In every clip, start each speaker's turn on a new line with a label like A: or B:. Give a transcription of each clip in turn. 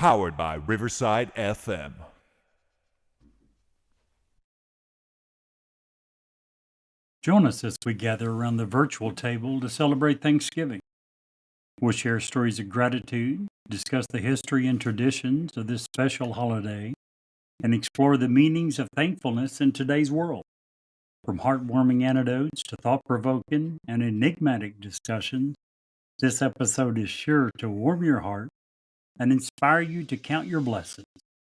A: Powered by Riverside FM.
B: Join us as we gather around the virtual table to celebrate Thanksgiving. We'll share stories of gratitude, discuss the history and traditions of this special holiday, and explore the meanings of thankfulness in today's world. From heartwarming anecdotes to thought-provoking and enigmatic discussions, this episode is sure to warm your heart and inspire you to count your blessings.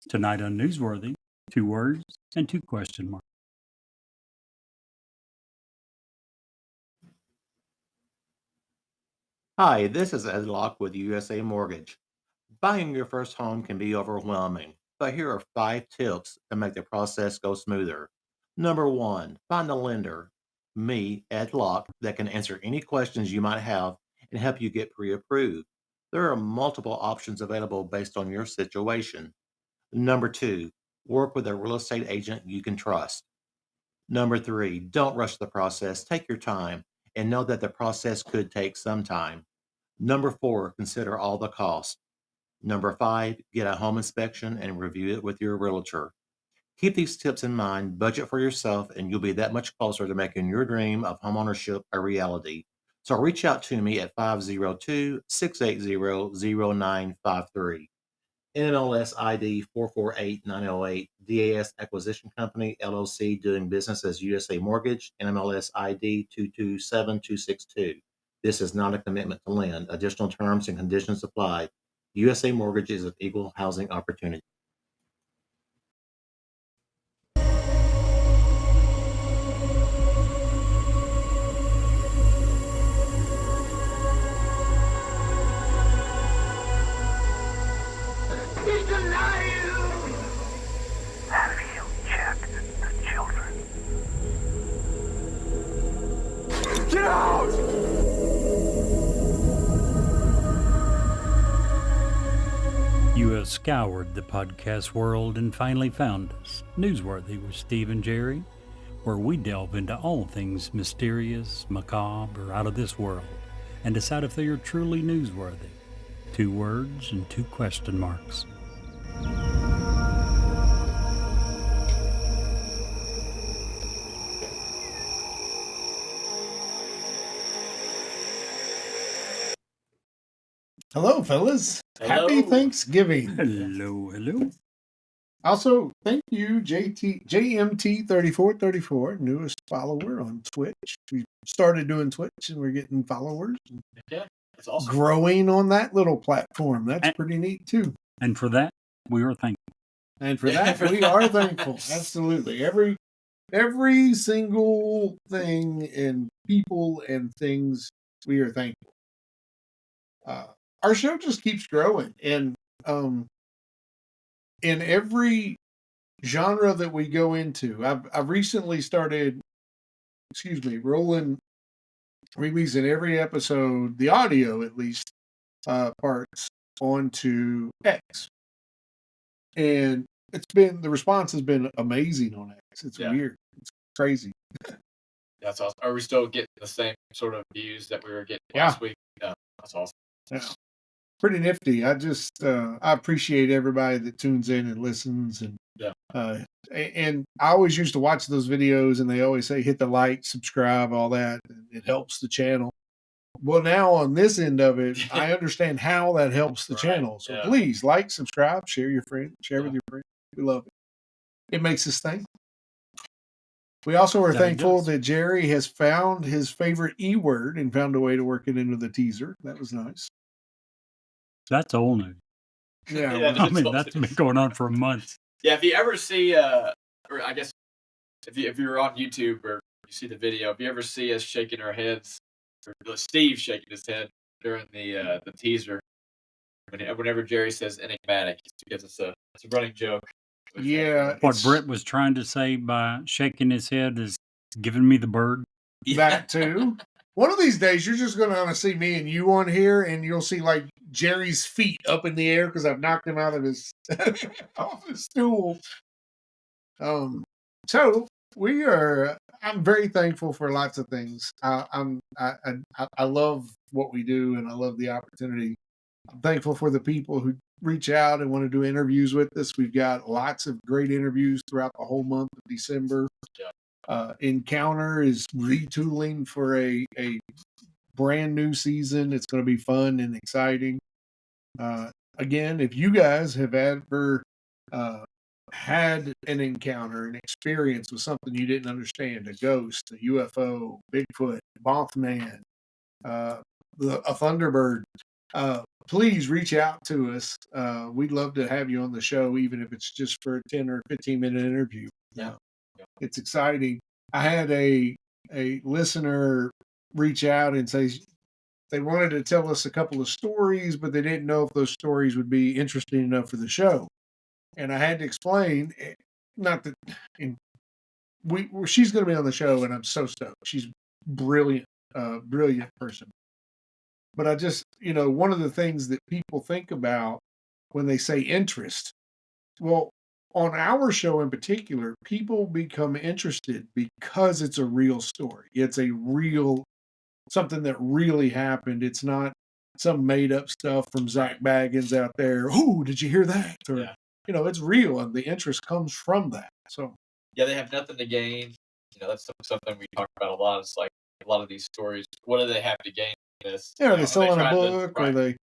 B: Tonight on Newsworthy, 2 words and 2 question marks.
C: Hi, this is Ed Locke with USA Mortgage. Buying your first home can be overwhelming, but here are 5 tips to make the process go smoother. Number 1, find a lender, me, Ed Locke, that can answer any questions you might have and help you get pre-approved. There are multiple options available based on your situation. Number 2, work with a real estate agent you can trust. Number 3, don't rush the process. Take your time and know that the process could take some time. Number 4, consider all the costs. Number 5, get a home inspection and review it with your realtor. Keep these tips in mind, budget for yourself, and you'll be that much closer to making your dream of homeownership a reality. So reach out to me at 502-680-0953. NMLS ID 448908, DAS Acquisition Company, LLC, doing business as USA Mortgage, NMLS ID 227262. This is not a commitment to lend. Additional terms and conditions apply. USA Mortgage is an equal housing opportunity.
D: He's alive! Have you checked the children? Get out!
B: You have scoured the podcast world and finally found us, Newsworthy with Steve and Jerry, where we delve into all things mysterious, macabre, or out of this world, and decide if they are truly newsworthy. 2 words and 2 question marks.
E: Hello, fellas.
F: Hello.
E: Happy Thanksgiving.
B: Hello.
E: Also, thank you, JMT3434, newest follower on Twitch. We started doing Twitch and we're getting followers.
F: Yeah, that's awesome.
E: Growing on that little platform. That's
B: And-
E: pretty neat, too.
B: And for that, we are thankful.
E: And for that, we are thankful. Absolutely. Every single thing and people and things, we are thankful. Our show just keeps growing, and in every genre that we go into, I've recently started, releasing every episode, the audio at least, parts onto X, and the response has been amazing on X. It's weird, it's crazy.
F: That's awesome. Are we still getting the same sort of views that we were getting last week? Yeah, that's awesome.
E: Yeah. Pretty nifty. I appreciate everybody that tunes in and listens, and and I always used to watch those videos, and they always say hit the like, subscribe, all that. It helps the channel. Well, now on this end of it, I understand how that helps the channel. So please like, subscribe, share with your friends. We love it. It makes us think. We also are thankful that Jerry has found his favorite E word and found a way to work it into the teaser. That was nice.
B: That's old news.
E: Yeah,
B: that's been going on for a month.
F: Yeah, if you ever see, or I guess if you're on YouTube or you see the video, if you ever see us shaking our heads, or Steve shaking his head during the teaser, whenever Jerry says enigmatic, it's because it's a running joke.
E: Yeah.
B: What Brett was trying to say by shaking his head is giving me the bird.
E: That too. One of these days, you're just going to see me and you on here, and you'll see like Jerry's feet up in the air because I've knocked him out of his off his stool. So I'm very thankful for lots of things. I love what we do, and I love the opportunity I'm thankful for the people who reach out and want to do interviews with us. We've got lots of great interviews throughout the whole month of December. Encounter is retooling for a brand new season. It's going to be fun and exciting. Again, if you guys have ever had an encounter, an experience with something you didn't understand, a ghost, a UFO, Bigfoot, Mothman, a Thunderbird, please reach out to us. We'd love to have you on the show, even if it's just for a 10 or 15-minute interview. It's exciting. I had a listener reach out and say they wanted to tell us a couple of stories, but they didn't know if those stories would be interesting enough for the show. And I had to explain, not that, and she's going to be on the show, and I'm so stoked. She's brilliant, brilliant person. But I just, one of the things that people think about when they say interest, well, on our show in particular, people become interested because it's a real story. It's a real, something that really happened. It's not some made up stuff from Zach Baggins out there. Oh, did you hear that? Or, it's real, and the interest comes from that. So,
F: they have nothing to gain. That's something we talk about a lot. It's like a lot of these stories. What do they have to gain from this?
E: Are they selling a book? Or they,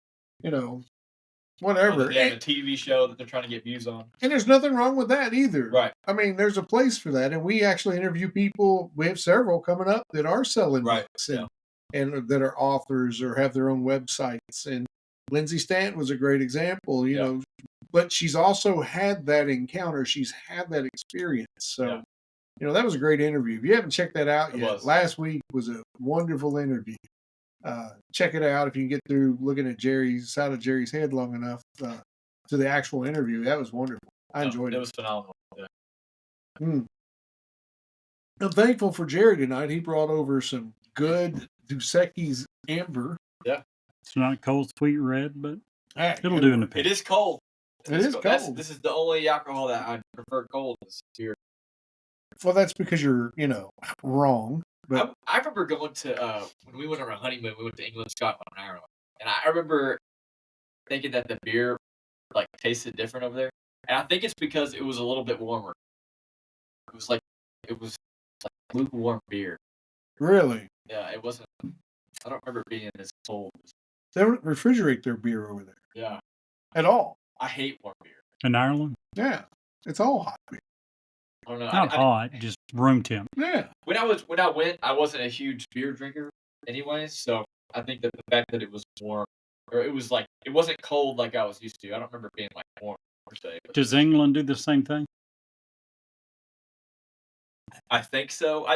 E: whatever.
F: They have a TV show that they're trying to get views on.
E: And there's nothing wrong with that either.
F: Right.
E: I mean, there's a place for that. And we actually interview people. We have several coming up that are selling books and that are authors or have their own websites. And Lindsay Stanton was a great example, but she's also had that encounter. She's had that experience. So, that was a great interview. If you haven't checked that out yet, last week was a wonderful interview. Check it out if you can get through looking at Jerry's side of Jerry's head long enough to the actual interview. That was wonderful. I enjoyed it.
F: It was phenomenal. Yeah.
E: I'm thankful for Jerry tonight. He brought over some good Dos Equis Amber.
F: Yeah.
B: It's not cold, sweet red, but it'll do in the pit.
F: It is cold.
E: It is cold.
F: This is the only alcohol that I prefer cold this year.
E: Well, that's because you're, wrong. But
F: I remember going to, when we went on our honeymoon, we went to England, Scotland, and Ireland. And I remember thinking that the beer, tasted different over there. And I think it's because it was a little bit warmer. It was like lukewarm beer.
E: Really?
F: Yeah, it wasn't, I don't remember it being as cold.
E: They don't refrigerate their beer over there.
F: Yeah.
E: At all.
F: I hate warm beer.
B: In Ireland?
E: Yeah. It's all hot beer.
F: I don't know.
B: Not hot, just room temp.
E: Yeah.
F: When I went, I wasn't a huge beer drinker anyway, so I think that the fact that it was warm, or it was it wasn't cold like I was used to. I don't remember it being warm per se.
B: Does England do the same thing?
F: I think so.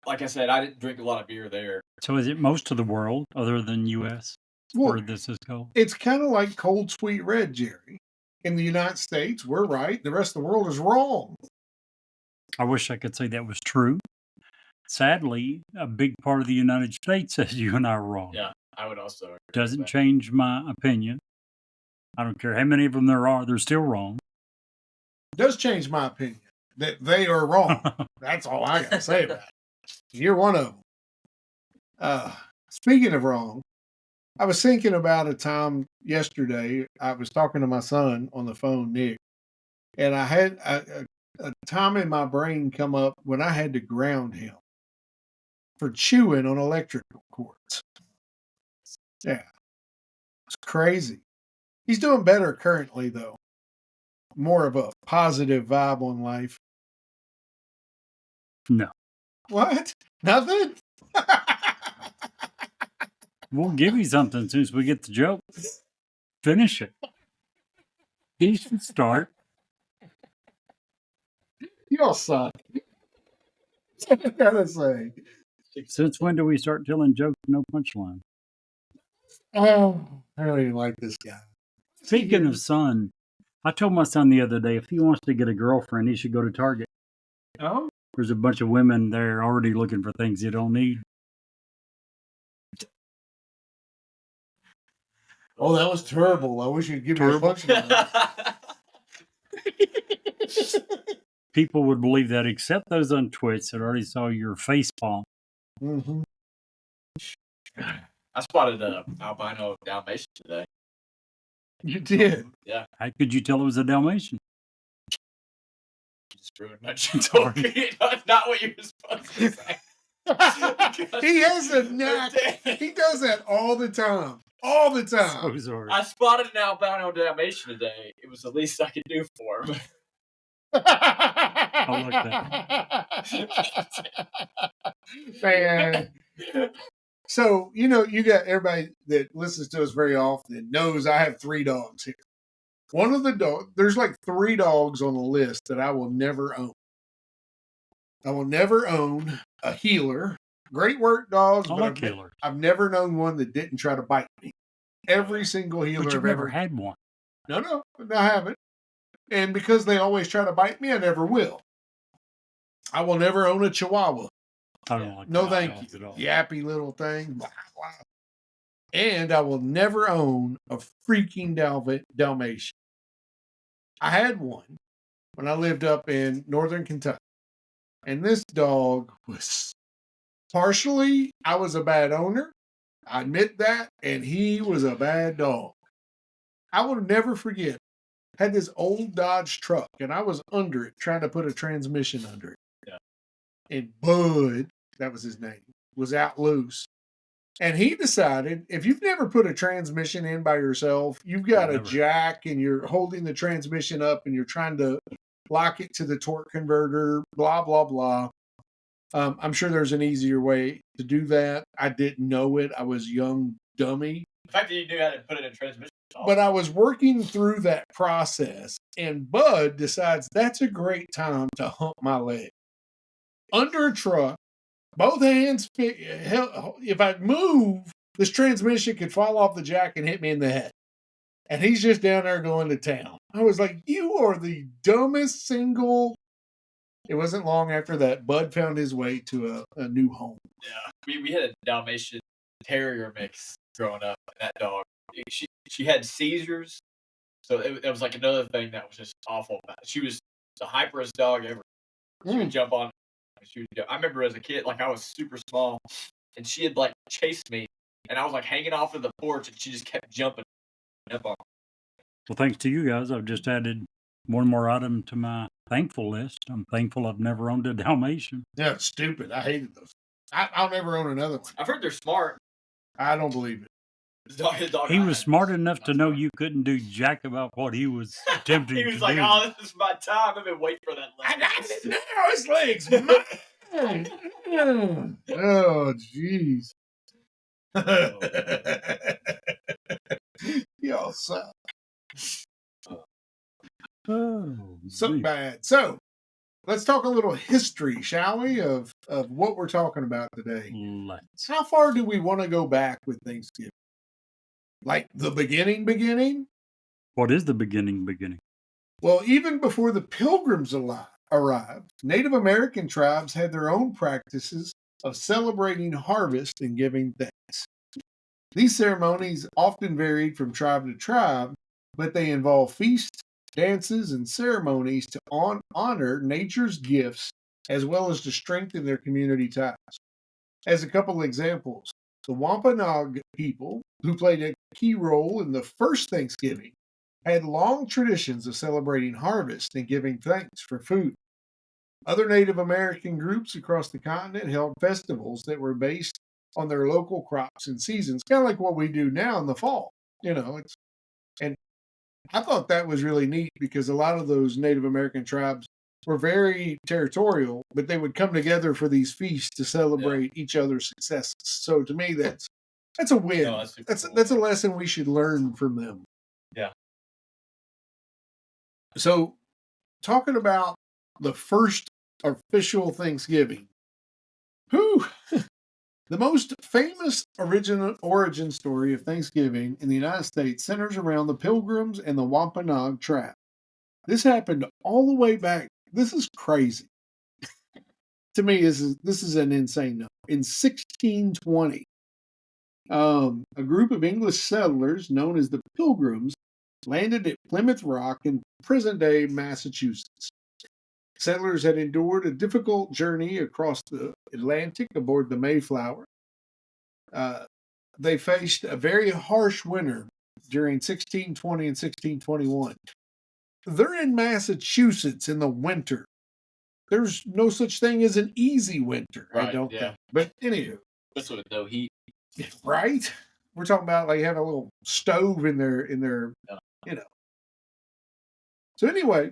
F: Like I said, I didn't drink a lot of beer there.
B: So is it most of the world other than U.S. where this is cold?
E: It's kind of like cold, sweet red, Jerry. In the United States, we're right. The rest of the world is wrong.
B: I wish I could say that was true. Sadly, a big part of the United States says you and I are wrong.
F: Yeah, I would also agree.
B: Doesn't change my opinion. I don't care how many of them there are, they're still wrong.
E: It does change my opinion that they are wrong. That's all I got to say about it. You're one of them. Speaking of wrong, I was thinking about a time yesterday. I was talking to my son on the phone, Nick, and I had a time in my brain come up when I had to ground him for chewing on electrical cords. Yeah. It's crazy. He's doing better currently, though. More of a positive vibe on life.
B: No.
E: What? Nothing?
B: We'll give you something as soon as we get the joke. Finish it. He should start.
E: Y'all suck. I gotta say.
B: Since when do we start telling jokes with no punchline?
E: Oh, I don't even like this guy.
B: Speaking of son, I told my son the other day if he wants to get a girlfriend, he should go to Target.
E: Oh?
B: There's a bunch of women there already looking for things you don't need.
E: Oh, that was terrible. I wish you'd give me a punchline.
B: People would believe that, except those on Twitch that already saw your face palm.
E: Mm-hmm.
F: I spotted an albino Dalmatian today.
E: You did.
F: Yeah,
B: How could you tell it was a Dalmatian?
F: you just ruined my joke. That's not what you were supposed to say.
E: He has a knack. He does that all the time. All the time.
B: So sorry.
F: I spotted an albino Dalmatian today. It was the least I could do for him.
B: I
E: Man. So, you got everybody that listens to us very often knows I have 3 dogs here. One of the dogs, there's like 3 dogs on the list that I will never own. I will never own a healer. Great work dogs,
B: I
E: but
B: like healers.
E: I've never known one that didn't try to bite me. Every single healer
B: But you've
E: I've
B: never
E: ever
B: had one.
E: No, I haven't. And because they always try to bite me, I never will. I will never own a Chihuahua.
B: I don't like
E: No,
B: those
E: thank
B: dogs
E: you.
B: at all.
E: Yappy little thing. Blah, blah. And I will never own a freaking Dalmatian. I had one when I lived up in northern Kentucky. And this dog was partially, I was a bad owner. I admit that. And he was a bad dog. I will never forget. Had this old Dodge truck, and I was under it, trying to put a transmission under it.
F: Yeah.
E: And Bud, that was his name, was out loose. And he decided, if you've never put a transmission in by yourself, you've got a jack and you're holding the transmission up and you're trying to lock it to the torque converter, blah, blah, blah. I'm sure there's an easier way to do that. I didn't know it. I was young dummy.
F: The fact that you knew how to put it in transmission.
E: But I was working through that process, and Bud decides that's a great time to hump my leg. Under a truck, both hands, if I move, this transmission could fall off the jack and hit me in the head. And he's just down there going to town. I was like, you are the dumbest single. It wasn't long after that, Bud found his way to a new home.
F: Yeah, we had a Dalmatian Terrier mix growing up, and that dog, she had seizures, so it was like another thing that was just awful. She was the hyperest dog ever. She would jump on. I remember as a kid, like I was super small, and she had like chased me, and I was like hanging off of the porch, and she just kept jumping up on me.
B: Well, thanks to you guys, I've just added one more item to my thankful list. I'm thankful I've never owned a Dalmatian.
E: Yeah, it's stupid. I hated those. I'll never own another one.
F: I've heard they're smart.
E: I don't believe it.
B: He was smart enough to know you couldn't do jack about what he was attempting to do.
F: He was like, "Oh, this is my time. I've been waiting for that leg."
E: I got it now. His legs. Oh, jeez. Y'all suck. So bad. So let's talk a little history, shall we, of what we're talking about today.
B: Let's.
E: How far do we want to go back with Thanksgiving? Like the beginning?
B: What is the beginning?
E: Well, even before the Pilgrims arrived, Native American tribes had their own practices of celebrating harvest and giving thanks. These ceremonies often varied from tribe to tribe, but they involve feasts, dances, and ceremonies to honor nature's gifts as well as to strengthen their community ties. As a couple examples, the Wampanoag people, who played a key role in the first Thanksgiving, had long traditions of celebrating harvest and giving thanks for food. Other Native American groups across the continent held festivals that were based on their local crops and seasons, kind of like what we do now in the fall. And I thought that was really neat because a lot of those Native American tribes were very territorial, but they would come together for these feasts to celebrate each other's successes. So to me, that's a win.
F: No,
E: that's
F: cool.
E: a lesson we should learn from them.
F: Yeah.
E: So talking about the first official Thanksgiving, the most famous origin story of Thanksgiving in the United States centers around the Pilgrims and the Wampanoag tribe. This happened all the way back. This is crazy. To me, this is an insane number. In 1620, a group of English settlers known as the Pilgrims landed at Plymouth Rock in present-day Massachusetts. Settlers had endured a difficult journey across the Atlantic aboard the Mayflower. They faced a very harsh winter during 1620 and 1621. They're in Massachusetts in the winter. There's no such thing as an easy winter, I
F: Right,
E: don't
F: yeah.
E: think. But anywho,
F: This with no heat.
E: right? We're talking about like having a little stove in their you know. So anyway,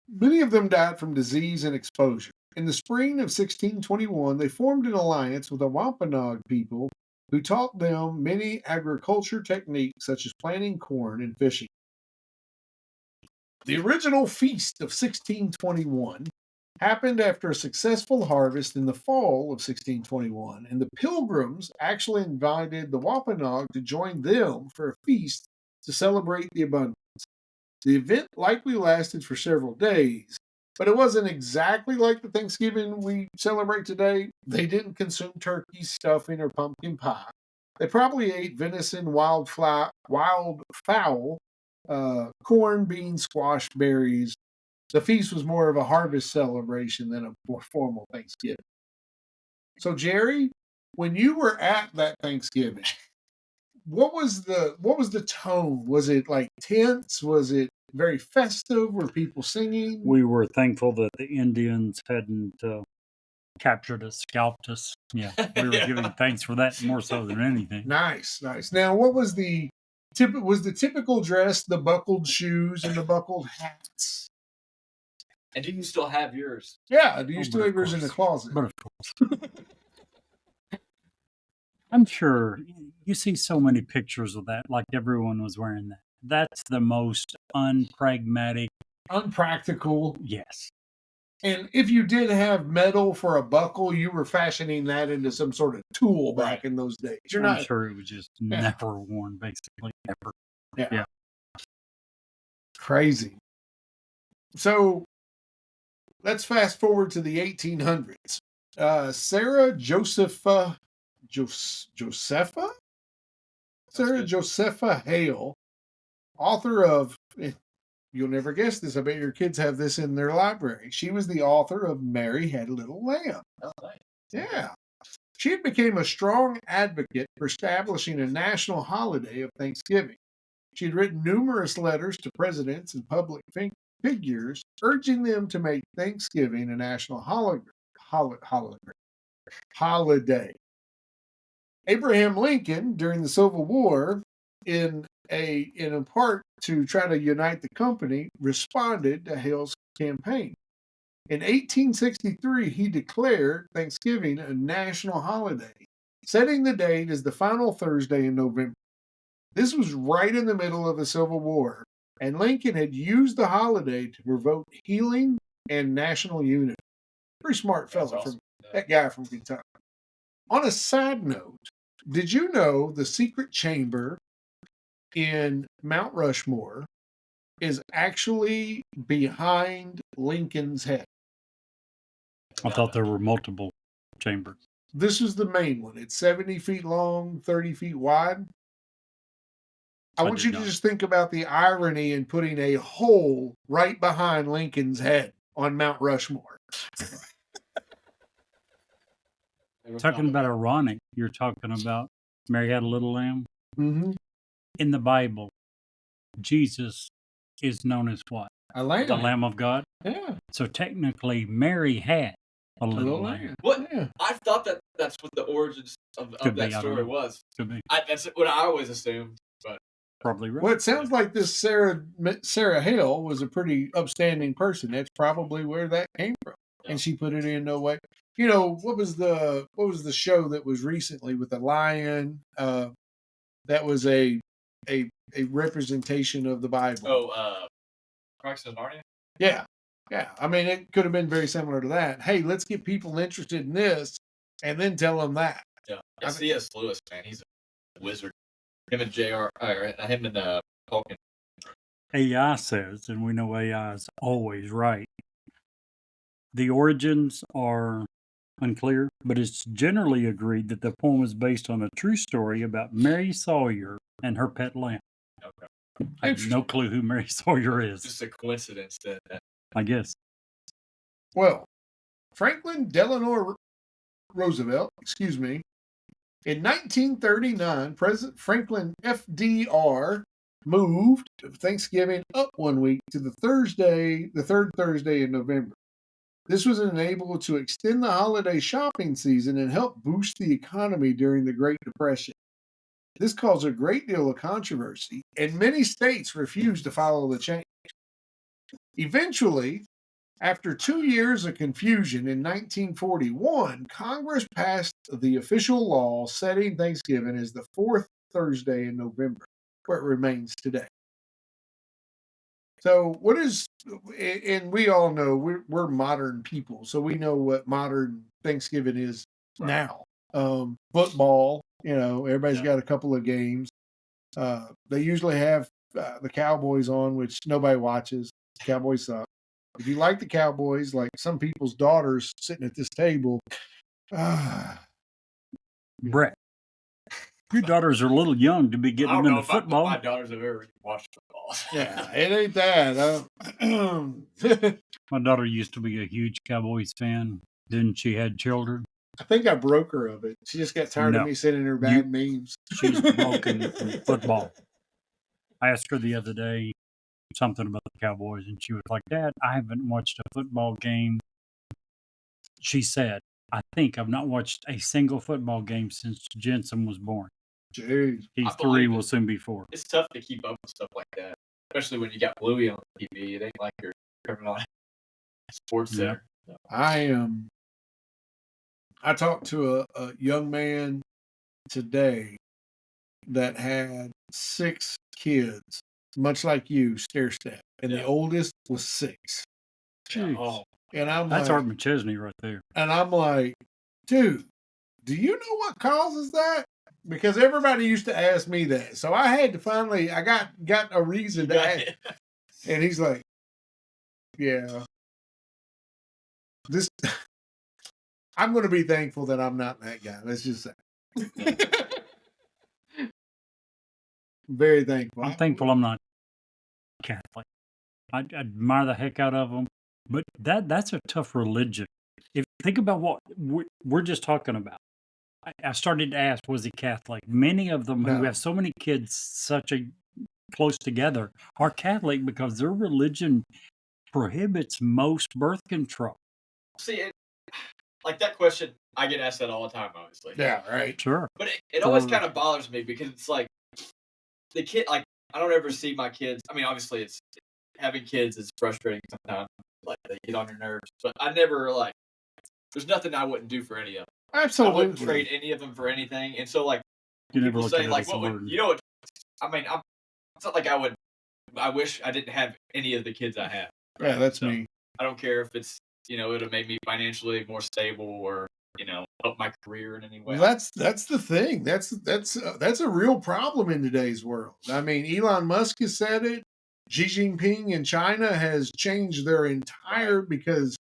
E: many of them died from disease and exposure. In the spring of 1621, they formed an alliance with the Wampanoag people who taught them many agriculture techniques such as planting corn and fishing. The original feast of 1621 happened after a successful harvest in the fall of 1621, and the Pilgrims actually invited the Wampanoag to join them for a feast to celebrate the abundance. The event likely lasted for several days, but it wasn't exactly like the Thanksgiving we celebrate today. They didn't consume turkey, stuffing, or pumpkin pie. They probably ate venison, wild fowl, corn, beans, squash, berries. The feast was more of a harvest celebration than a more formal Thanksgiving. So, Jerry, when you were at that Thanksgiving, what was the tone? Was it like tense? Was it very festive? Were people singing?
B: We were thankful that the Indians hadn't captured us, scalped us. Yeah, we were giving thanks for that more so than anything.
E: Nice. Now, what was the typical dress? The buckled shoes and the buckled hats.
F: And do you still have yours?
E: Yeah, do you
B: Oh,
E: still
B: but
E: have
B: of
E: yours in the
B: course.
E: closet?
B: But of course. I'm sure you see so many pictures of that, like everyone was wearing that. That's the most unpragmatic.
E: Unpractical.
B: Yes.
E: And if you did have metal for a buckle, you were fashioning that into some sort of tool back in those days. You're
B: I'm
E: not
B: sure it was just never worn, basically. Never. Yeah.
E: Crazy. So let's fast forward to the 1800s. Sarah Josepha Hale, author of, you'll never guess this, I bet your kids have this in their library. She was the author of Mary Had a Little Lamb.
F: Oh, nice.
E: Yeah. She became a strong advocate for establishing a national holiday of Thanksgiving. She had written numerous letters to presidents and public figures urging them to make Thanksgiving a national holiday. Abraham Lincoln, during the Civil War, in a part to try to unite the company, responded to Hale's campaign. In 1863, he declared Thanksgiving a national holiday, setting the date as the final Thursday in November. This was right in the middle of the Civil War, and Lincoln had used the holiday to promote healing and national unity. Pretty smart fellow,
F: awesome.
E: that guy from Kentucky. On a side note, did you know the secret chamber in Mount Rushmore is actually behind Lincoln's head?
B: I thought there were multiple chambers.
E: This is the main one. It's 70 feet long, 30 feet wide. I want
B: did
E: you to
B: not.
E: just think about the irony in putting a hole right behind Lincoln's head on Mount Rushmore.
B: Talking about ironic, you're talking about Mary Had a Little Lamb.
E: Mm-hmm.
B: In the Bible, Jesus is known as what?
E: A lamb.
B: The Lamb of God.
E: Yeah.
B: So technically, Mary had a little lamb.
F: What?
E: Yeah.
F: I thought that's what the origins of
B: Could be,
F: that
B: I don't
F: story
B: know.
F: was.
B: Could be.
F: That's what I always assumed.
B: Probably right.
E: Well, it sounds like this Sarah Hale was a pretty upstanding person. That's probably where that came from.
F: Yeah.
E: And she put it in no way. You know, what was the show that was recently with the lion? That was a representation of the Bible.
F: Oh, Christ in Narnia?
E: Yeah. I mean, it could have been very similar to that. Hey, let's get people interested in this, and then tell them that.
F: Yeah. C.S. Lewis, man, he's a wizard. Him and J.R. Him and Tolkien.
B: AI says, and we know AI is always right, the origins are unclear, but it's generally agreed that the poem is based on a true story about Mary Sawyer and her pet lamb.
F: Okay.
B: I have no clue who Mary Sawyer is,
F: Just a coincidence that
B: I guess.
E: Well, Franklin Delano Roosevelt, in 1939, President Franklin FDR moved Thanksgiving up 1 week to the third Thursday in November. This was enabled to extend the holiday shopping season and help boost the economy during the Great Depression. This caused a great deal of controversy, and many states refused to follow the change. Eventually, after 2 years of confusion in 1941, Congress passed the official law setting Thanksgiving as the fourth Thursday in November, where it remains today. So, what is, and we all know we're modern people, so we know what modern Thanksgiving is now. Football, everybody's got a couple of games. They usually have the Cowboys on, which nobody watches. Cowboys suck. If you like the Cowboys, like some people's daughters sitting at this table,
B: Brett, your daughters are a little young to be getting them into football.
F: My daughters have ever watched football.
E: Yeah, it ain't that.
B: My daughter used to be a huge Cowboys fan. Then she had children.
E: I think I broke her of it. She just got tired of me sending her bad memes.
B: She's broken from football. I asked her the other day something about the Cowboys, and she was like, "Dad, I haven't watched a football game." She said, "I think I've not watched a single football game since Jensen was born."
E: Jeez.
B: He's 3, will soon be 4.
F: It's tough to keep up with stuff like that, especially when you got Bluey on TV. It ain't like you're coming on Sports Center. So.
E: I talked to a young man today that had 6 kids, much like you, stair-step, and the oldest was 6.
B: Jeez.
F: Oh,
E: and I'm
B: That's
E: like,
B: Art McChesney right there.
E: And I'm like, dude, do you know what causes that? Because everybody used to ask me that. So I had to finally, I got a reason to ask. And he's like, yeah. I'm going to be thankful that I'm not that guy. Let's just say. Very thankful.
B: I'm thankful I'm not Catholic. I admire the heck out of them, but that's a tough religion. If you think about what we're just talking about, I started to ask, was he Catholic? Many of them who have so many kids close together are Catholic because their religion prohibits most birth control.
F: See, like that question, I get asked that all the time, obviously.
E: Yeah, right.
B: Sure.
F: But it always kind of bothers me because it's like the kid, like I don't ever see my kids. I mean, obviously, it's having kids is frustrating sometimes. Like they get on your nerves, but I never there's nothing I wouldn't do for any of them.
E: Absolutely.
F: I wouldn't trade any of them for anything. And so, people say, what would, what, I mean, it's not like I wish I didn't have any of the kids I have. Right?
E: Yeah, that's me.
F: I don't care if it's, it'll make me financially more stable or, help my career in any way.
E: Well, that's the thing. That's a real problem in today's world. I mean, Elon Musk has said it. Xi Jinping in China has changed their entire, because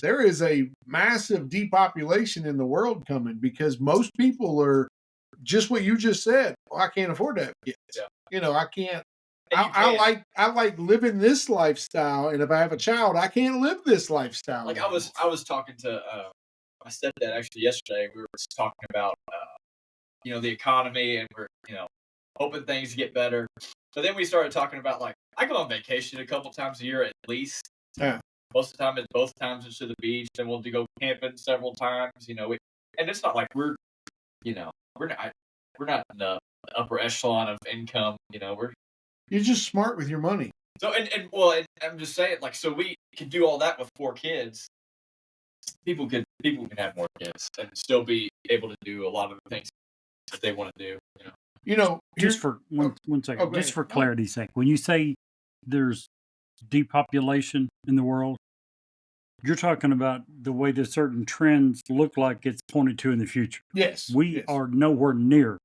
E: there is a massive depopulation in the world coming because most people are just what you just said. Well, I can't afford to have kids. Yeah. I can't. I like living this lifestyle, and if I have a child, I can't live this lifestyle.
F: Like I was talking to my stepdad actually yesterday. We were talking about the economy, and we're hoping things get better. But then we started talking about I go on vacation a couple times a year at least.
E: Yeah.
F: Most of the time, both times it's to the beach. Then we'll go camping several times. And it's not like we're not in the upper echelon of income.
E: You're just smart with your money.
F: So and I'm just saying, so we can do all that with 4 kids. People can have more kids and still be able to do a lot of the things that they want to do.
B: Just for one second, just for clarity's sake, when you say there's depopulation in the world, you're talking about the way that certain trends look like it's pointed to in the future.
E: Yes.
B: We are nowhere near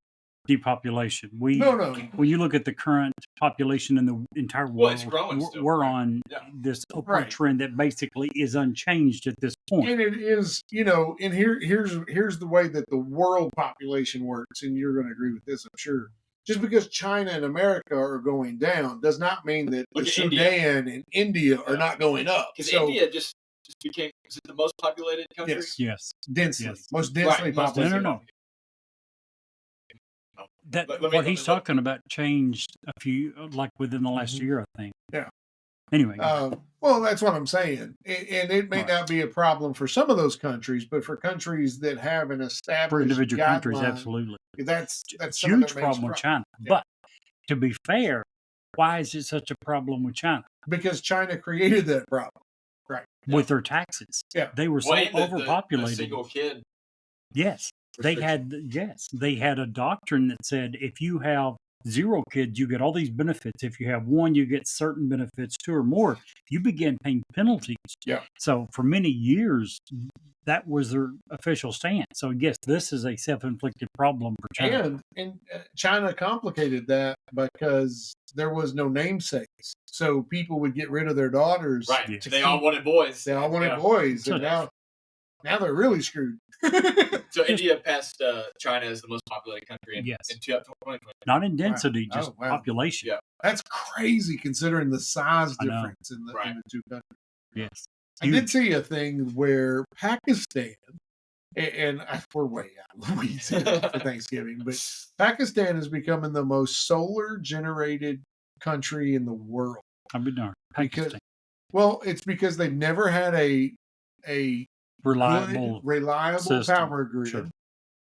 B: depopulation.
E: No.
B: When you look at the current population in the entire world,
F: it's growing still,
B: we're on this upward trend that basically is unchanged at this point.
E: And it is, and here's the way that the world population works, and you're going to agree with this, I'm sure. Just because China and America are going down does not mean that Sudan and India are not going up.
F: Because India just became, is it the most populated country?
B: Yes.
E: Densely. Yes. Most densely populated.
B: No. That
F: Let me-
B: what
F: let
B: he's
F: me-
B: talking about changed a few, like within the last
E: Mhm.
B: year, I think.
E: Yeah.
B: Anyway,
E: Well, that's what I'm saying. And it may
B: Right.
E: not be a problem for some of those countries, but for countries that have an
B: for
E: established
B: individual countries,
E: guideline,
B: absolutely.
E: that's
B: It's a
E: some of their
B: huge
E: main
B: problem with
E: struggle.
B: China.
E: Yeah.
B: But to be fair, why is it such a problem with China?
E: Because China created that problem. Right.
B: With their taxes.
E: Yeah.
B: They were so
F: Well, and the
B: overpopulated.
F: single kid.
B: Yes. They
F: restriction.
B: they had a doctrine that said if you have 0 kids, you get all these benefits. If you have 1, you get certain benefits, 2 or more. You begin paying penalties.
E: Yeah.
B: So for many years, that was their official stance. So yes, this is a self-inflicted problem for China.
E: And China complicated that because there was no namesakes. So people would get rid of their daughters.
F: Right.
B: Yes.
F: They all wanted boys.
E: They all wanted
F: Yeah.
E: boys.
B: So-
E: And now they're really screwed.
F: So India passed China as the most populated country in,
B: Yes.
F: in 2020.
B: Not in density,
E: Wow.
B: just
E: Oh, wow.
B: population.
F: Yeah.
E: That's crazy considering the size
B: I know.
E: difference in the two countries.
B: Yes.
E: I did see a thing where Pakistan, and we're way out of the weeds here for Thanksgiving, but Pakistan is becoming the most solar generated country in the world.
B: I'll be darned.
E: Because-
B: Pakistan.
E: Well, it's because they've never had a
B: Reliable.
E: good, reliable
B: system.
E: power grid.
B: Sure.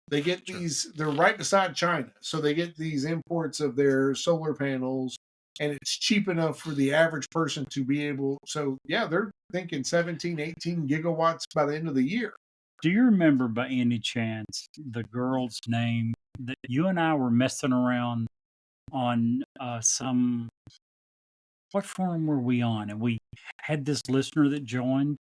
E: They get these, they're right beside China. So they get these imports of their solar panels, and it's cheap enough for the average person to be able. So, yeah, they're thinking 17, 18 gigawatts by the end of the year.
B: Do you remember by any chance the girl's name that you and I were messing around on some, what forum were we on? And we had this listener that joined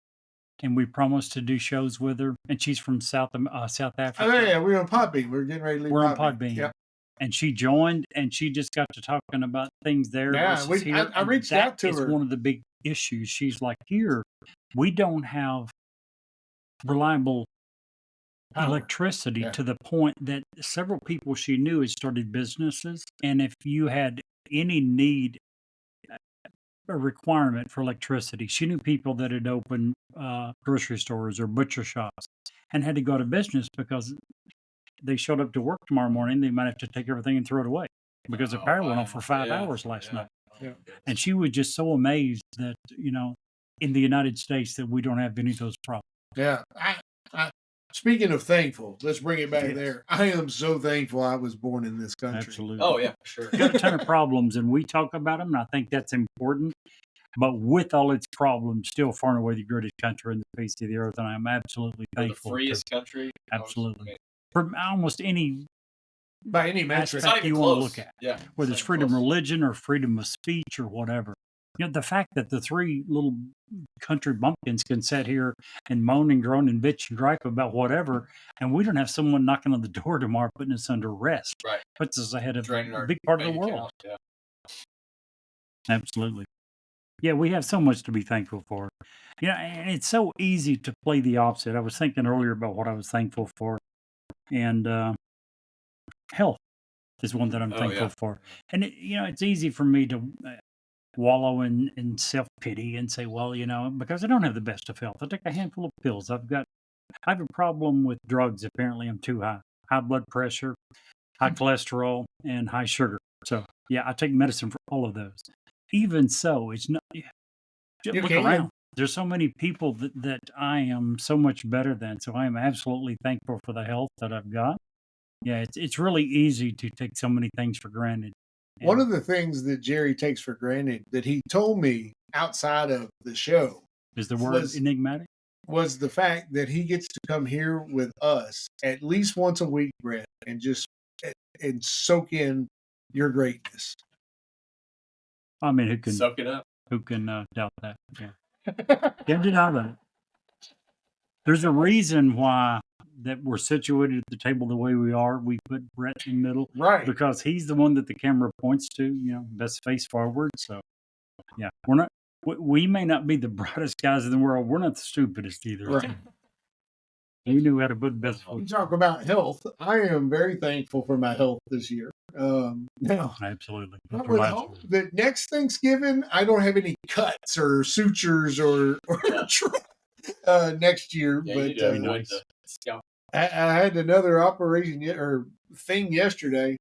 B: and we promised to do shows with her. And she's from South Africa.
E: Oh, yeah, we're on Podbean. We're getting ready to leave
B: We're on Podbean.
E: Yep.
B: And she joined and she just got to talking about things there.
E: Yeah,
B: versus here.
E: I
B: And
E: reached
B: that
E: out to
B: is
E: her.
B: one of the big issues. She's like, here, we don't have reliable
E: Power.
B: electricity
E: Yeah.
B: to the point that several people she knew had started businesses. And if you had any need, a requirement for electricity, she knew people that had opened grocery stores or butcher shops and had to go out of business because they showed up to work tomorrow morning. They might have to take everything and throw it away because the power went off for 5 hours last night.
E: Yeah.
B: And she was just so amazed that, in the United States that we don't have any of those problems.
E: Yeah. Speaking of thankful, let's bring it back
B: Yes.
E: there. I am so thankful I was born in this country.
B: Absolutely.
F: Oh yeah, for sure.
B: Got a ton of problems and we talk about them and I think that's important. But with all its problems, still far and away the greatest country in the face of the earth. And I'm absolutely
F: We're the
B: thankful
F: freest country.
B: Absolutely. for almost any
E: By any metric.
F: It's not
B: aspect
F: even
B: you want to
F: close.
B: look at,
F: Yeah.
B: whether it's
F: not
B: freedom of
F: close.
B: religion or freedom of speech or whatever. The fact that the three little country bumpkins can sit here and moan and groan and bitch and gripe about whatever, and we don't have someone knocking on the door tomorrow putting us under arrest,
F: Right.
B: puts us ahead of
F: Draining
B: a
F: our
B: big part of the
F: bank
B: world.
F: account, Yeah.
B: Absolutely. Yeah, we have so much to be thankful for. And it's so easy to play the opposite. I was thinking earlier about what I was thankful for, and health is one that I'm
F: Oh,
B: thankful
F: yeah.
B: for. And it's easy for me to wallow in self pity and say, well, because I don't have the best of health. I take a handful of pills. I have a problem with drugs. Apparently, I'm too high blood pressure, high cholesterol, and high sugar. So yeah, I take medicine for all of those. Even so, it's not.
E: You
B: Look
E: can.
B: around. There's so many people that I am so much better than. So I am absolutely thankful for the health that I've got. Yeah, it's really easy to take so many things for granted.
E: One
B: And
E: of the things that Jerry takes for granted that he told me outside of the show
B: is the word
E: was-
B: enigmatic?
E: was the fact that he gets to come here with us at least once a week, Brett, and just and soak in your greatness.
B: I mean, who can
F: Soak it up.
B: doubt that? Yeah, can't deny that. There's a reason why that we're situated at the table the way we are. We put Brett in the middle
E: Right.
B: because he's the one that the camera points to. Best face forward. So yeah, we're not. We may not be the brightest guys in the world. We're not the stupidest either.
E: Right.
B: We knew how to put best
E: You
B: foot.
E: talk about health. I am very thankful for my health this year. Now,
B: Absolutely.
E: I would hope that next Thanksgiving I don't have any cuts or sutures or next year.
F: Yeah,
E: but
F: you do.
B: nice.
F: The scalp.
E: I had another operation or thing yesterday,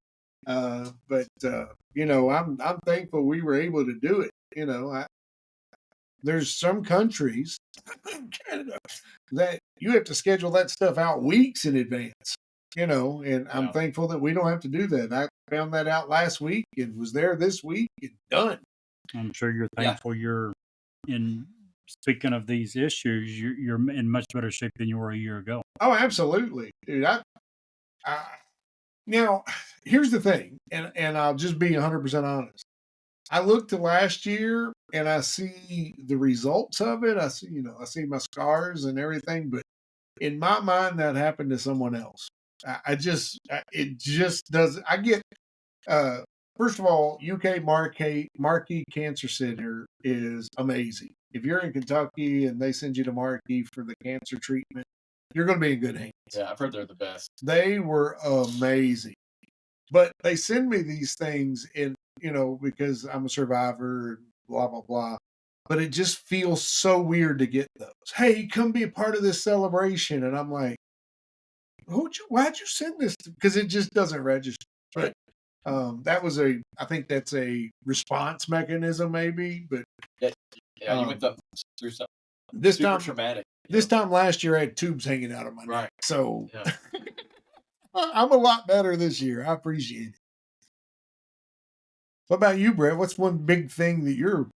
E: But I'm thankful we were able to do it. There's some countries, Canada, that you have to schedule that stuff out weeks in advance. And I'm thankful that we don't have to do that. I found that out last week and was there this week and done.
B: I'm sure you're thankful you're in. Speaking of these issues, you're in much better shape than you were a year ago.
E: Oh, absolutely, dude. Now, here's the thing, and I'll just be 100% honest. I look to last year and I see the results of it. I see my scars and everything, but in my mind, that happened to someone else. It just doesn't. I get, first of all, UK Marquee Cancer Center is amazing. If you're in Kentucky and they send you to Marquee for the cancer treatment, you're going to be in good hands.
F: Yeah, I've heard they're the best.
E: They were amazing. But they send me these things because I'm a survivor and blah, blah, blah. But it just feels so weird to get those. Hey, come be a part of this celebration. And I'm like, why'd you send this? Because it just doesn't register. But I think that's a response mechanism maybe. But
F: you went through something
E: this
F: super
E: time
F: traumatic.
E: This time last year I had tubes hanging out of my neck. So
F: yeah.
E: I'm a lot better this year. I appreciate it. What about you, Brett? What's one big thing that you're,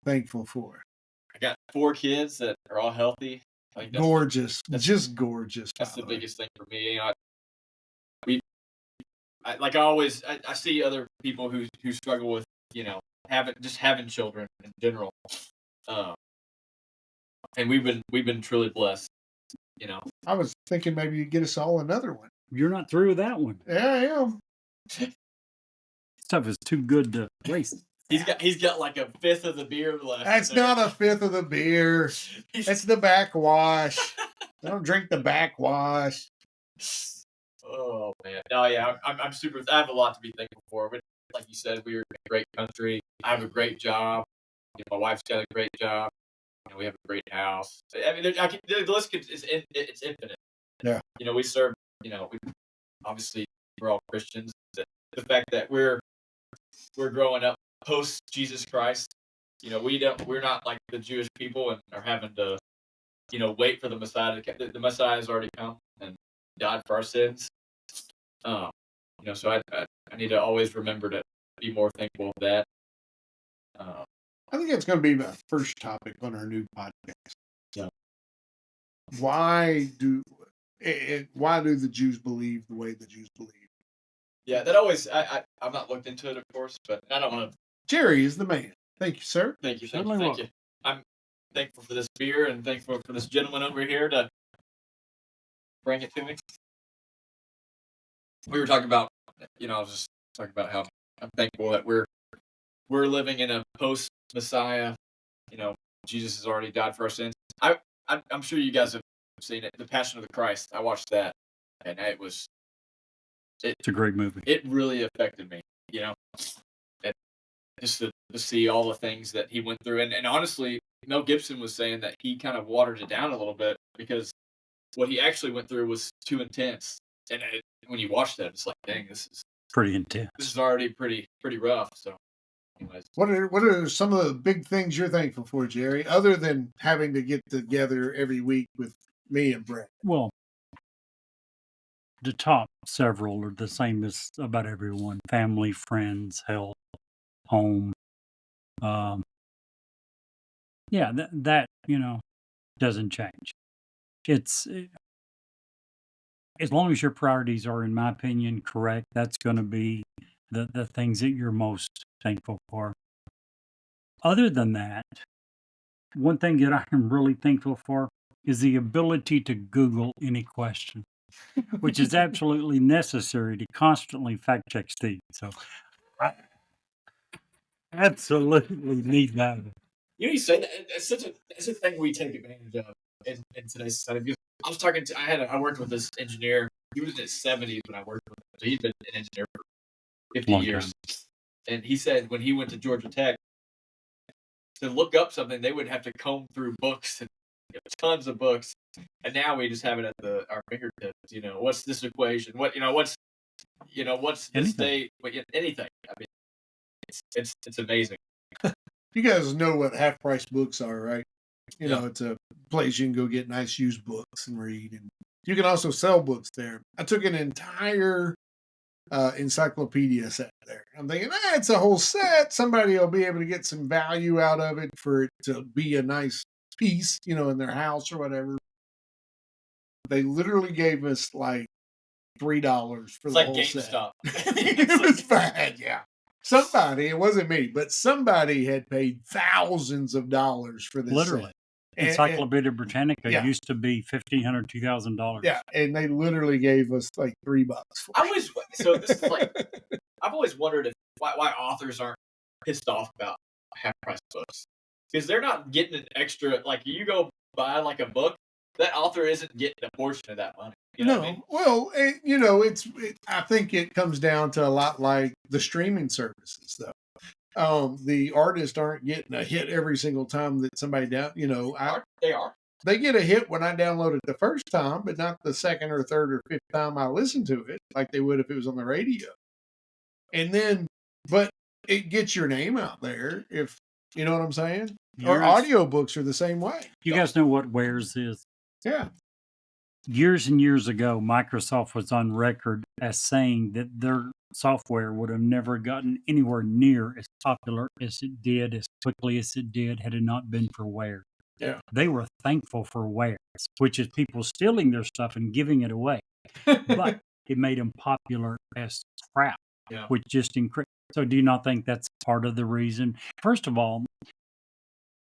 E: thankful for?
F: I got 4 kids that are all healthy. I think
E: gorgeous. Just gorgeous.
F: That's the biggest thing for me. I see other people who struggle with, having children in general. And we've been truly blessed,
E: I was thinking maybe you'd get us all another one.
B: You're not through with that one.
E: Yeah, I am.
B: Stuff is too good to waste.
F: He's got like a fifth of the beer left.
E: That's not a fifth of the beer. That's the backwash. I don't drink the backwash.
F: Oh man. No, yeah, I'm super. I have a lot to be thankful for. But like you said, we're in a great country. I have a great job. My wife's got a great job. We have a great house. I mean, the list is it's infinite.
E: Yeah.
F: We serve. Obviously we're all Christians. The fact that we're growing up post Jesus Christ. We're not like the Jewish people and are having to, wait for the Messiah. The Messiah has already come and died for our sins. So I need to always remember to be more thankful of that.
E: I think that's going to be my first topic on our new podcast.
F: Yeah.
E: Why do the Jews believe the way the Jews believe?
F: Yeah, that always. I've not looked into it, of course, but I don't want to.
E: Jerry is the man. Thank you, sir.
F: Thank you. I'm thankful for this beer and thankful for this gentleman over here to bring it to me. We were talking about, I was just talking about how I'm thankful that we're living in a post-Messiah. Jesus has already died for our sins. I'm sure you guys have seen it, The Passion of the Christ. I watched that, and it's
B: a great movie.
F: It really affected me, and just to see all the things that he went through. And honestly, Mel Gibson was saying that he kind of watered it down a little bit because what he actually went through was too intense. And when you watch that, it's like, dang, this is
B: pretty intense.
F: This is already pretty rough. So, anyways,
E: what are some of the big things you're thankful for, Jerry, other than having to get together every week with me and Brett?
B: Well, the top several are the same as about everyone: family, friends, health, home. That doesn't change. It's as long as your priorities are, in my opinion, correct. That's going to be the things that you're most thankful for. Other than that, one thing that I am really thankful for is the ability to Google any question, which is absolutely necessary to constantly fact check Steve. So I absolutely need that.
F: You say that it's a thing we take advantage of in today's society. I worked with this engineer. He was in his 70s when I worked with him. So he'd been an engineer for 50 years. And he said when he went to Georgia Tech, to look up something, they would have to comb through books and tons of books. And now we just have it at our fingertips. What's this equation? what's this
B: Anything.
F: day? Anything. I mean, it's amazing.
E: You guys know what half price books are, right? You
F: Yeah.
E: know, it's a place you can go get nice used books and read. And you can also sell books there. I took an entire encyclopedia set there. I'm thinking, it's a whole set. Somebody will be able to get some value out of it for it to be a nice piece, in their house or whatever. They literally gave us like $3 for
F: It's
E: the
F: like
E: whole set.
F: GameStop.
E: It was bad, yeah. Somebody, it wasn't me, but somebody had paid thousands of dollars for this.
B: Literally.
E: set. And-
B: Encyclopedia Britannica
E: Yeah.
B: used to be $1,500, $2,000.
E: yeah, and they literally gave us like $3 for
F: I always so this is like I've always wondered why authors aren't pissed off about half price books, because they're not getting an extra. Like, you go buy like a book, that author isn't getting a portion of that money. You know
E: No,
F: what I mean?
E: well, I think it comes down to a lot like the streaming services, though. The artists aren't getting a hit every single time that somebody
F: They are.
E: they get a hit when I download it the first time, but not the second or third or fifth time I listen to it, like they would if it was on the radio. And then, but it gets your name out there, if you know what I'm saying. Or audiobooks are the same way.
B: You guys know what Wares is?
E: Yeah.
B: Years and years ago, Microsoft was on record as saying that their software would have never gotten anywhere near as popular as it did, as quickly as it did, had it not been for Wares.
E: Yeah.
B: They were thankful for Wares, which is people stealing their stuff and giving it away. But it made them popular as crap,
F: Yeah.
B: which just increased. So do you not think that's part of the reason? First of all,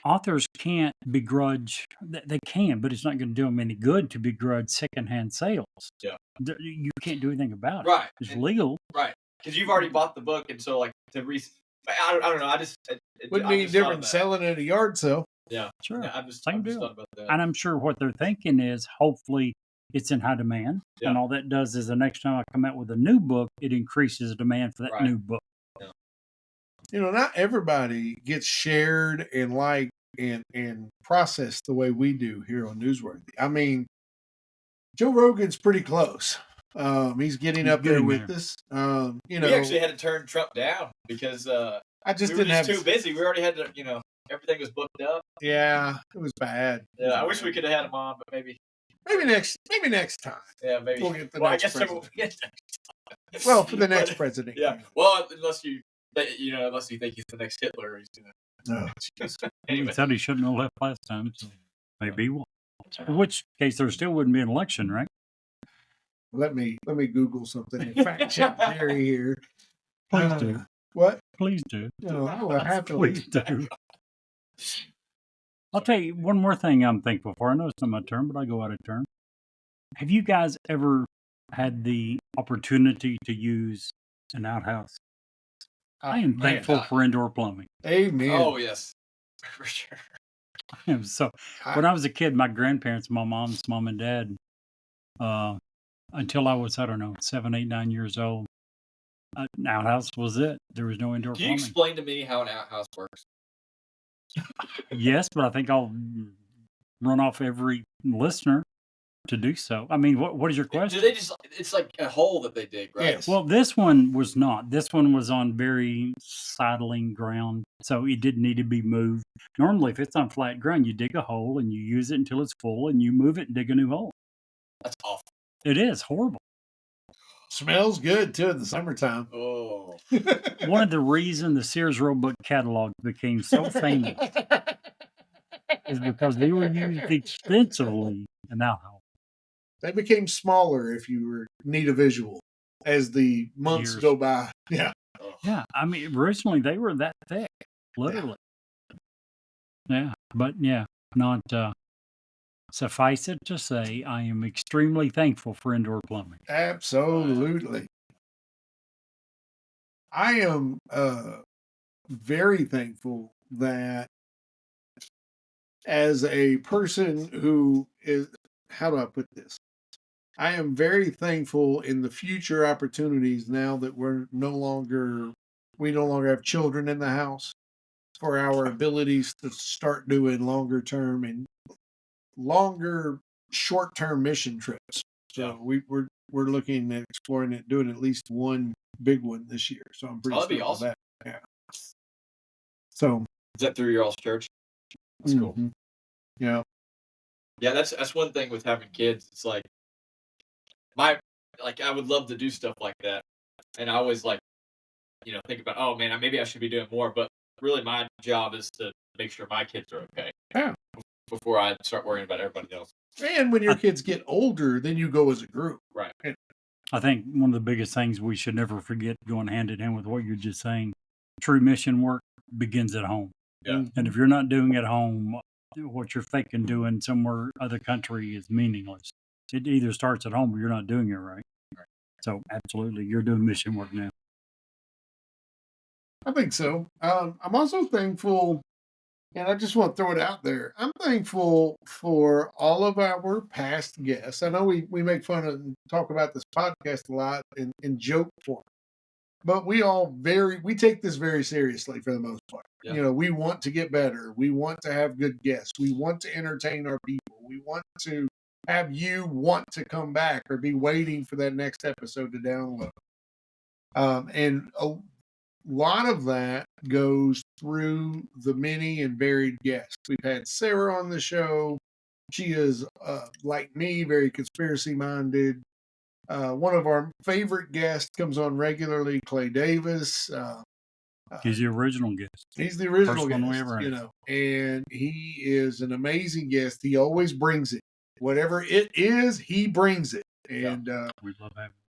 B: authors can't begrudge, they can, but it's not going to do them any good to begrudge secondhand sales.
F: Yeah.
B: You can't do anything about it.
F: Right.
B: It's legal.
F: Right. Because you've already bought the book, and so like I don't know.
E: Wouldn't
F: I'm
E: be
F: just thought
E: different
F: of that.
E: selling at a yard sale.
F: Yeah.
B: Sure.
F: Yeah, I'm just
B: Same
F: thought
B: deal.
F: about that.
B: And I'm sure what they're thinking is hopefully it's in high demand.
F: Yeah.
B: And all that does is the next time I come out with a new book, it increases the demand for that
F: Right.
B: new book.
E: Not everybody gets shared and liked and processed the way we do here on Newsworthy. I mean, Joe Rogan's pretty close. He's getting
B: He's
E: up there
B: getting
E: with
B: there.
E: us.
F: We actually had to turn Trump down because
E: I just
F: we were
E: didn't have
F: too busy. We already had to, everything was booked up.
E: Yeah, it was bad.
F: Yeah, I wish we could have had him on, but maybe
E: next time.
F: Yeah, maybe.
E: We'll get the
F: I
E: next
F: guess there
E: president.
F: will be a next time.
E: Well, for the next
F: But,
E: president.
F: Yeah. Well, unless you think he's the next Hitler,
E: No.
B: He
F: Anyway.
B: said he shouldn't have left last time. So maybe he will. In which case, there still wouldn't be an election, right?
E: Let me Google something and fact check Jerry here.
B: Please do.
E: What?
B: Please do.
E: No, I will
B: Please do. I'll tell you one more thing I'm thankful for. I know it's not my turn, but I go out of turn. Have you guys ever had the opportunity to use an outhouse? I am thankful for indoor plumbing.
E: Amen.
F: Oh yes, for sure.
B: So when I was a kid, my grandparents, my mom's mom and dad, until I was, 7, 8, 9 years old, an outhouse was it. There was no indoor
F: Can you
B: plumbing.
F: explain to me how an outhouse works?
B: Yes, but I think I'll run off every listener to do so. I mean, what is your question?
F: Do they just? It's like a hole that they dig, right?
E: Yes.
B: Well, this one was not. This one was on very sidling ground, so it didn't need to be moved. Normally, if it's on flat ground, you dig a hole and you use it until it's full, and you move it and dig a new hole.
F: That's awful.
B: It is horrible.
E: Smells good too in the summertime.
F: Oh.
B: One of the reasons the Sears Roebuck catalog became so famous is because they were used extensively in outhouse.
E: They became smaller if you need a visual as the months
B: Years.
E: go by. Yeah.
B: Yeah, I mean, originally they were that thick, literally. Yeah, but yeah, not. Suffice it to say, I am extremely thankful for indoor plumbing.
E: Absolutely. I am very thankful that as a person who is, how do I put this? I am very thankful in the future opportunities now that we no longer have children in the house, for our abilities to start doing longer short-term mission trips. So we're looking at exploring it, doing at least one big one this year. So I'm pretty
F: that'd be
E: stoked with
F: awesome.
E: that. Yeah. So
F: Is that through your all's church? That's cool.
E: mhm. Yeah.
F: Yeah, that's one thing with having kids. It's like I would love to do stuff like that, and I always think about, oh man, maybe I should be doing more. But really, my job is to make sure my kids are okay.
E: Yeah.
F: Before I start worrying about everybody else.
E: And when your kids get older, then you go as a group.
F: Right.
B: I think one of the biggest things we should never forget, going hand in hand with what you're just saying, true mission work begins at home.
F: Yeah.
B: And if you're not doing at home, what you're thinking doing somewhere other country is meaningless. It either starts at home or you're not doing it right. So absolutely, you're doing mission work now.
E: I think so. I'm also thankful, and I just want to throw it out there. I'm thankful for all of our past guests. I know we make fun of and talk about this podcast a lot in joke form, but we take this very seriously for the most part.
F: Yeah.
E: You know, we want to get better. We want to have good guests. We want to entertain our people. We want to have you want to come back or be waiting for that next episode to download. And a lot of that goes through the many and varied guests. We've had Sarah on the show. She is, like me, very conspiracy minded. One of our favorite guests comes on regularly, Clay Davis.
B: He's the original guest.
E: He's the original
B: First one
E: guest,
B: we ever had.
E: and he is an amazing guest. He always brings it. Whatever it is, he brings it. And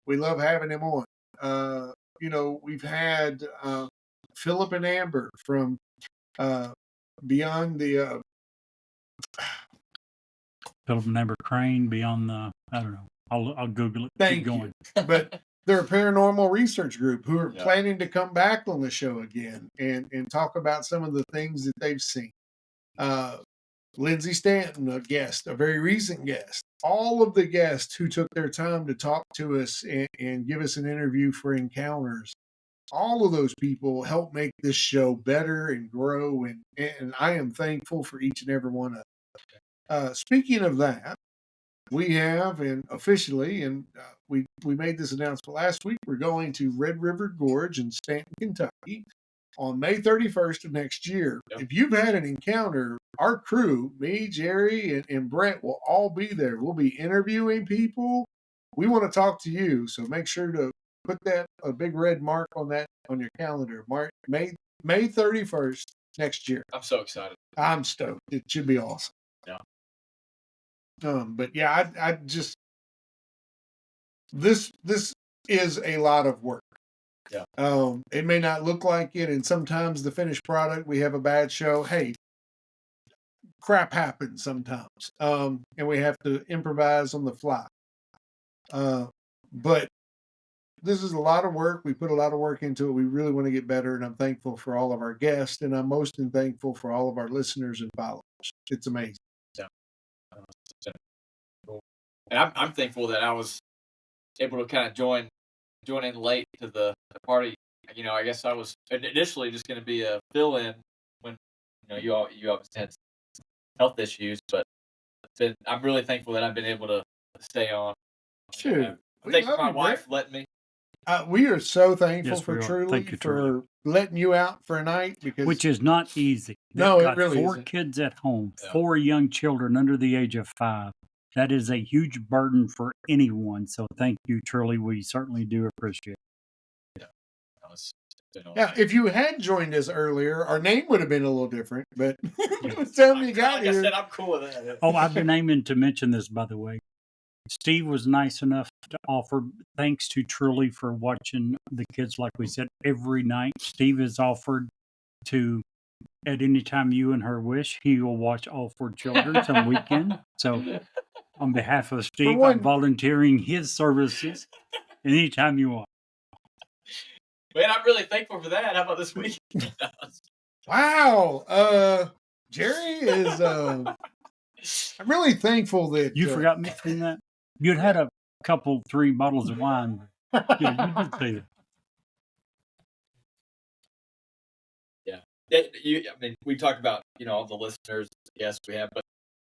E: we love having him on. We've had Philip and Amber from Beyond the
B: Philip and Amber Crane, Beyond the, I don't know. I'll Google it.
E: Thank
B: Keep going.
E: But they're a paranormal research group who are planning to come back on the show again and talk about some of the things that they've seen. Lindsay Stanton, a guest, a very recent guest. All of the guests who took their time to talk to us and give us an interview for Encounters, all of those people help make this show better and grow, and I am thankful for each and every one of them. Speaking of that, we have, and officially, and we made this announcement last week, we're going to Red River Gorge in Stanton, Kentucky on May 31st of next year.
F: Yep.
E: If you've had an encounter, our crew, me, Jerry, and Brent will all be there. We'll be interviewing people. We want to talk to you, so make sure to put a big red mark on your calendar. May 31st next year.
F: I'm so excited.
E: I'm stoked. It should be awesome.
F: Yeah.
E: But yeah, I just this is a lot of work.
F: Yeah.
E: It may not look like it, and sometimes the finished product, we have a bad show. Hey, crap happens sometimes, and we have to improvise on the fly. But this is a lot of work. We put a lot of work into it. We really want to get better, and I'm thankful for all of our guests, and I'm most thankful for all of our listeners and followers. It's amazing.
F: Yeah. And I'm thankful that I was able to kind of join in late to the party. I guess I was initially just going to be a fill-in when you obviously had some health issues, but I'm really thankful that I've been able to stay on.
E: Sure.
F: Thank my wife letting me.
E: We are so thankful
B: Yes,
E: for
B: we are.
E: Truly
B: Thank you,
E: for
B: Truly.
E: letting you out for a night, because
B: Which is not easy.
E: No,
B: They've
E: it
B: got
E: really
B: 4
E: isn't.
B: kids at home,
F: Yeah.
B: 4 young children under the age of 5. That is a huge burden for anyone. So thank you, Truly. We certainly do appreciate it.
E: yeah, if you had joined us earlier, our name would have been a little different. But it was time you got
F: like
E: here.
F: I said, I'm cool with that.
B: Oh, I've been aiming to mention this, by the way. Steve was nice enough to offer, thanks to Truly for watching the kids, like we said, every night. Steve has offered to, at any time you and her wish, he will watch all 4 children some weekend. So on behalf of Steve,
E: one-
B: I'm volunteering his services anytime you want.
F: Man, I'm really thankful for that. How about this week?
E: Wow. Jerry is. I'm really thankful that
B: You forgot me from that? You'd had a couple, 3 bottles of wine. Yeah, you did say that.
F: We talked about, all the listeners, yes, we have, but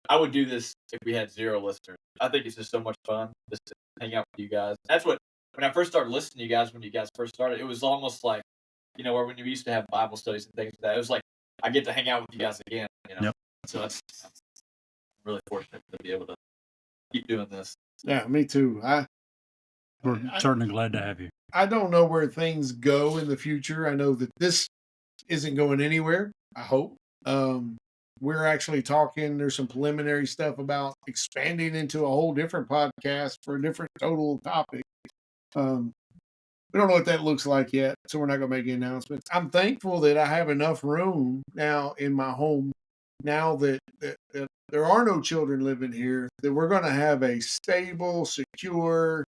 F: I would do this if we had 0 listeners. I think it's just so much fun just to hang out with you guys. That's what when I first started listening to you guys when you guys first started. It was almost like where when you used to have Bible studies and things like that. It was like I get to hang out with you guys again.
B: Yep.
F: So I'm really fortunate to be able to keep doing this.
E: Yeah, me too.
B: We're certainly glad to have you.
E: I don't know where things go in the future. I know that this isn't going anywhere, I hope. We're actually talking, there's some preliminary stuff about expanding into a whole different podcast for a different total topic. We don't know what that looks like yet, so we're not going to make any announcements. I'm thankful that I have enough room now in my home, now that there are no children living here, that we're going to have a stable, secure,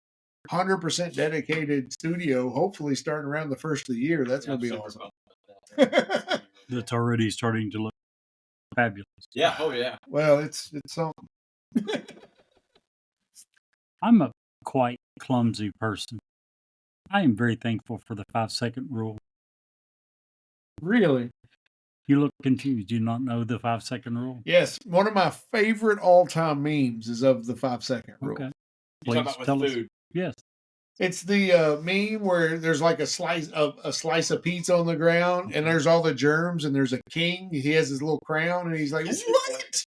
E: 100% dedicated studio, hopefully starting around the first of the year. That's going to be awesome.
B: That's already starting to look fabulous.
F: Yeah. Oh, yeah.
E: Well, it's something.
B: I'm a quite clumsy person. I am very thankful for the 5-second rule.
E: Really?
B: You look confused. Do you not know the 5-second rule?
E: Yes. One of my favorite all-time memes is of the 5-second rule.
B: Okay.
F: You're talking about
B: tell
F: with
B: us.
F: food.
B: Yes.
E: It's the meme where there's like a slice of pizza on the ground, and there's all the germs, and there's a king. He has his little crown, and he's like, "Wait,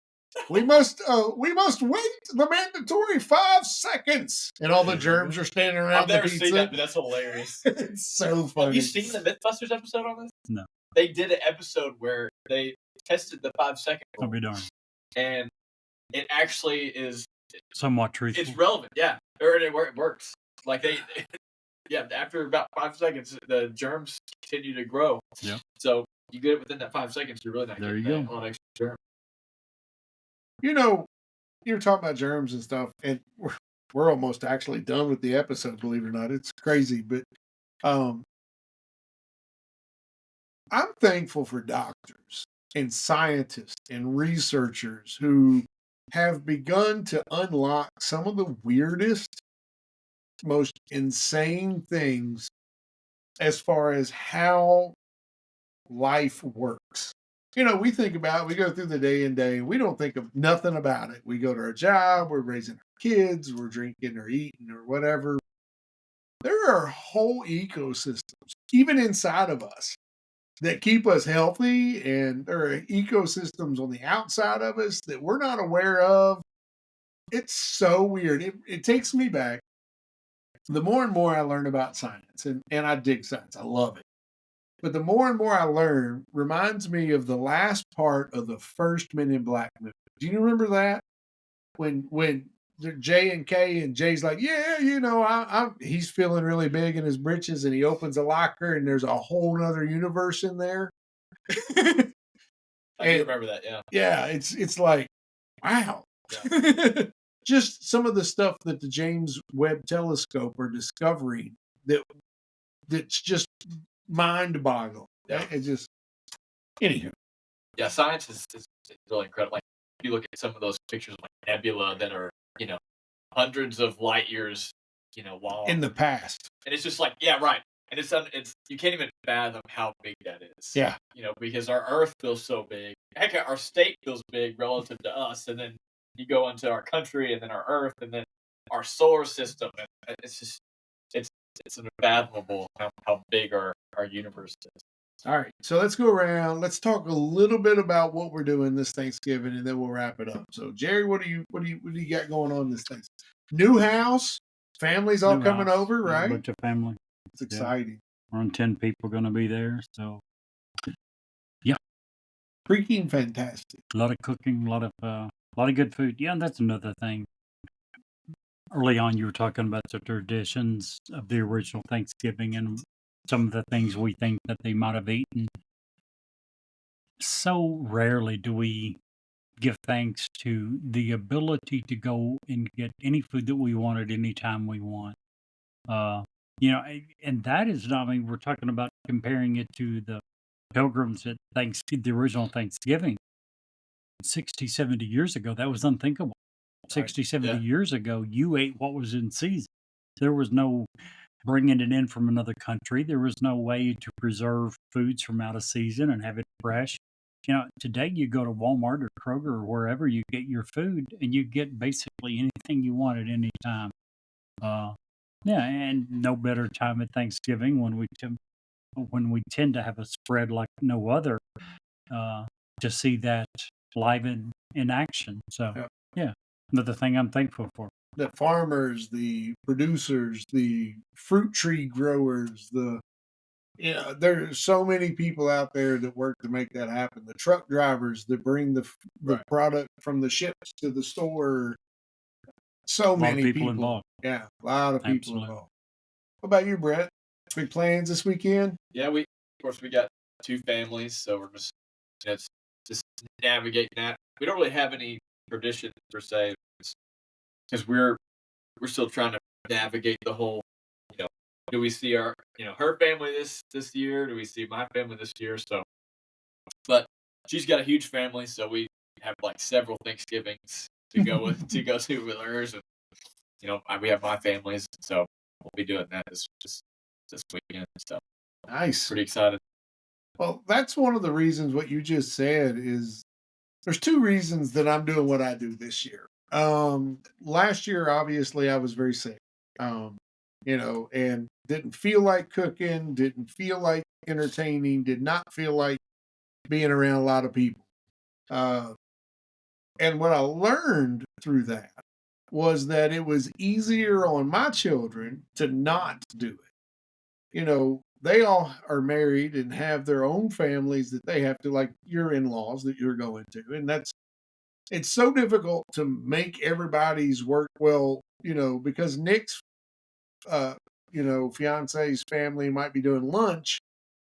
E: we must wait the mandatory 5 seconds." And all the germs are standing around
F: I've never
E: the pizza.
F: seen that, but that's hilarious.
E: It's so funny.
F: Have you seen the Mythbusters episode on this?
B: No.
F: They did an episode where they tested the 5-second
B: I'll
F: rule,
B: be darned.
F: and it actually is
B: Somewhat truthful.
F: it's relevant. Yeah, or it works. Like after about 5 seconds, the germs continue to grow.
B: Yeah.
F: So you get it within that 5 seconds, you're really not
B: There
F: getting
B: you
F: that
B: go.
F: on extra germ.
E: You're talking about germs and stuff, and we're almost actually done with the episode, believe it or not. It's crazy, but I'm thankful for doctors and scientists and researchers who have begun to unlock some of the weirdest, most insane things as far as how life works. We think about it, we go through the day and day, we don't think of nothing about it. We go to our job, we're raising our kids, we're drinking or eating or whatever. There are whole ecosystems, even inside of us, that keep us healthy, and there are ecosystems on the outside of us that we're not aware of. It's so weird. It takes me back. The more and more I learn about science, and I dig science, I love it. But the more and more I learn, reminds me of the last part of the first Men in Black movie. Do you remember that? When J and K, and Jay's like, yeah, he's feeling really big in his britches, and he opens a locker, and there's a whole other universe in there.
F: I do remember that. Yeah.
E: Yeah, it's like, wow.
F: Yeah.
E: Just some of the stuff that the James Webb Telescope are discovering that's just mind-boggling.
F: Yeah.
E: It just, anywho.
F: Yeah, science is really incredible. Like if you look at some of those pictures of like nebula that are hundreds of light years long
E: In the past.
F: and it's just like right, and it's you can't even fathom how big that is.
E: Yeah.
F: Because our Earth feels so big. Heck, our state feels big relative to us, and then you go into our country, and then our Earth, and then our solar system, and it's just it's unfathomable how big our universe is.
E: All right, so let's go around. Let's talk a little bit about what we're doing this Thanksgiving, and then we'll wrap it up. So, Jerry, what do you got going on this Thanksgiving? New house, families all
B: New
E: coming
B: house,
E: over,
B: a
E: right?
B: bunch of family.
E: It's exciting.
B: Around 10 people going to be there. So
E: Freaking fantastic.
B: a lot of cooking, a lot of good food. Yeah, and that's another thing. Early on, you were talking about the traditions of the original Thanksgiving and some of the things we think that they might have eaten. So rarely do we give thanks to the ability to go and get any food that we want at any time we want. And that is not, we're talking about comparing it to the Pilgrims at the original Thanksgiving. 60, 70 years ago, that was unthinkable. 60, 70 years ago, you ate what was in season. There was no bringing it in from another country. There was no way to preserve foods from out of season and have it fresh. Today you go to Walmart or Kroger or wherever you get your food, and you get basically anything you want at any time. Yeah, and no better time at Thanksgiving when we tend to have a spread like no other, uh, to see that live in action. So,
E: Yeah.
B: yeah, another thing I'm thankful for.
E: The farmers, the producers, the fruit tree growers, there's so many people out there that work to make that happen. The truck drivers that bring the
F: Right.
E: product from the ships to the store. So
B: A lot of
E: many
B: people
E: people.
B: involved.
E: Yeah, a lot of people
B: Absolutely.
E: involved. What about you, Brett? Big plans this weekend?
F: Yeah, of course we got two families, so we're just navigating that. We don't really have any traditions per se, because we're still trying to navigate the whole. You know, do we see her family this year? Do we see my family this year? So, but she's got a huge family, so we have like several Thanksgivings to go with hers, and we have my families, so we'll be doing that this weekend. So
E: Nice.
F: pretty excited.
E: Well, that's one of the reasons what you just said is there's two reasons that I'm doing what I do this year. Last year, obviously, I was very sick, and didn't feel like cooking, didn't feel like entertaining, did not feel like being around a lot of people. And what I learned through that was that it was easier on my children to not do it. They all are married and have their own families that they have to, like your in-laws that you're going to. And it's so difficult to make everybody's work well, because Nick's, fiance's family might be doing lunch,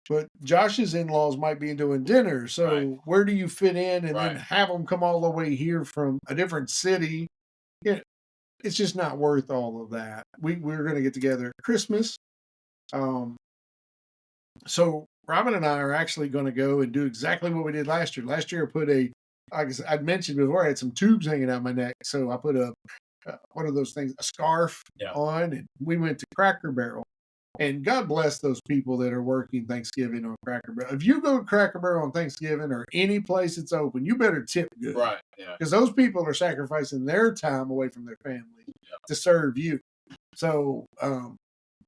E: but Josh's in-laws might be doing dinner. So
F: Right.
E: where do you fit in and then
F: Right.
E: have them come all the way here from a different city? Yeah, it's just not worth all of that. We're going to get together at Christmas. So Robin and I are actually going to go and do exactly what we did last year. Last year, I put like I'd mentioned before, I had some tubes hanging out my neck. So I put one of those things, a scarf
F: Yeah.
E: on, and we went to Cracker Barrel. And God bless those people that are working Thanksgiving on Cracker Barrel. If you go to Cracker Barrel on Thanksgiving or any place that's open, you better tip good.
F: Right. Yeah.
E: Because those people are sacrificing their time away from their family to serve you. So